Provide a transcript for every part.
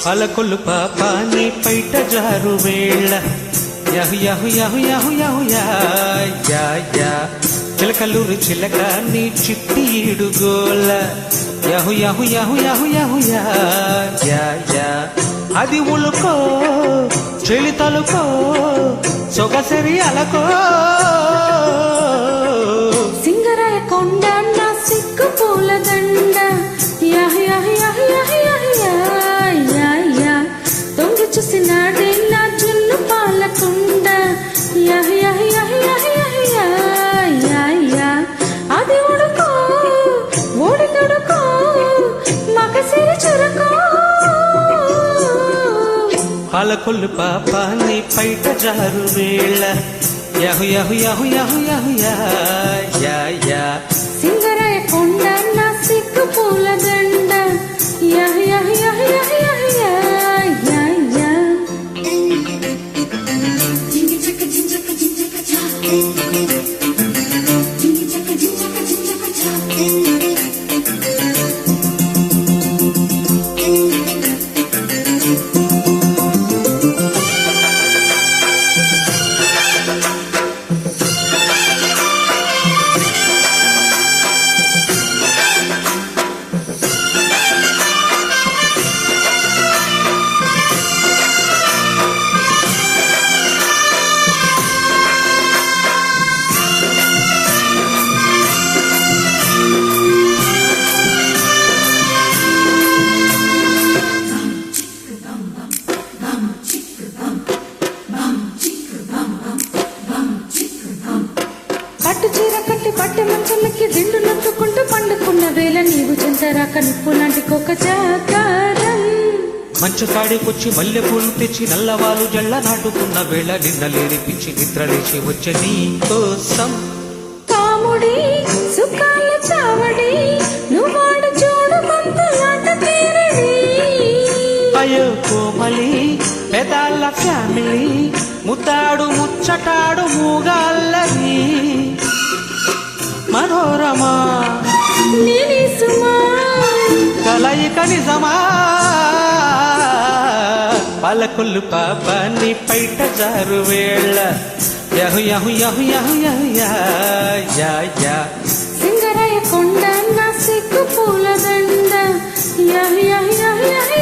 అలకొల్లు పాపాని పైట జారు వేళ యహు యహు యహు యహు యహు yeah yeah Chilakaluri చిలక నీ చిట్టి ఈడుగోల యహు యహు యహు యహు యహు యా యా అది ఉలుకో చెలి తలుకో సొగసరి అలకో సింగరాయ కొండ నా సిక్కు పూల దండ యహు యహు యహు యహు యహు తొంగి చూసినాడే నా జున్ను పాలకుండ యహు యహు యహు యహు అది ఉడుకో ఓడి తుడుకో మగసిరి చురుకో అలకొల్లు పాపాని పైట జారు వేళ యహు యహు యహు యహు యహు యా సింగరాయ కొండ నా సిక్కు పూల దండ యహు యహు యహు యహు పట్టు చీర కట్టి పట్టి మంచంలోకి దిండు నొక్కుకుంటూ పండుకున్న వేళ నీవు చెంతరాక నిప్పు లాంటి కొక్క చాకారం మంచు కాడికొచ్చి మల్లె పూలు తెచ్చి నల్లవాలు జల్ల నాటుకున్న వేళ నిన్నలేని పిచ్చి నిద్రలేచి వచ్చే నీ కోసం కాముడి సుఖాల చావడి నువ్వాడు చూడు కొంతలాట తీరడి అయ్యో కోమలి పెదాల ఫ్యామిలీ ముద్దాడు ముచ్చటాడు మూగాళ్ళని మనోరమా నేని సుమా కలయిక నిజమా పలకొల్లు పాపాన్ని పైట జారు వేళ యహు యహు యహు యహు యహు యా సింగరాయ కొండ నా సిగ్గు పూల దండ యహు యహు యహు యహు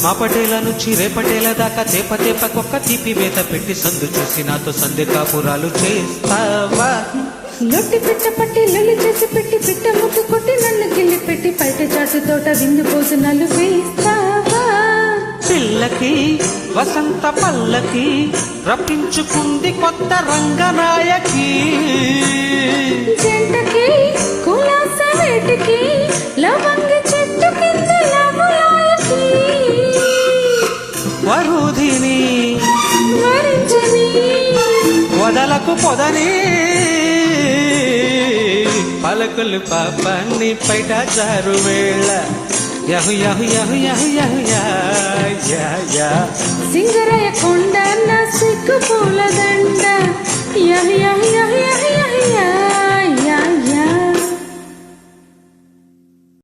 మా పటేల నుంచి రేపటేల దాకా తేప కొక్క తీపి వేత పెట్టి సందు చూసి నాతో సంధ్య కాపురాలు చేస్తావా లొట్టి పిట్ట పట్టి లొల్లి చేసి పెట్టి పిట్ట ముట్టు కొట్టి నన్ను గిల్లి పెట్టి బయట చాటు తోట విందు భోజనాలు వేస్తావా పిల్లకి వసంత పల్లకి రప్పించుకుంది కొత్త రంగనాయకి జంటకి కులాస వేటికి లవంగి చెట్టు కింద లవులాయకి వరుధిని వరించని వదలకు పొదని పలకులు పాపాన్ని పైట జారు వేళ యహు యహు యహు యహు యహు యా సింగరాయ కొండ నా సిగ్గు పూల దండ యహు యహు యహు యహు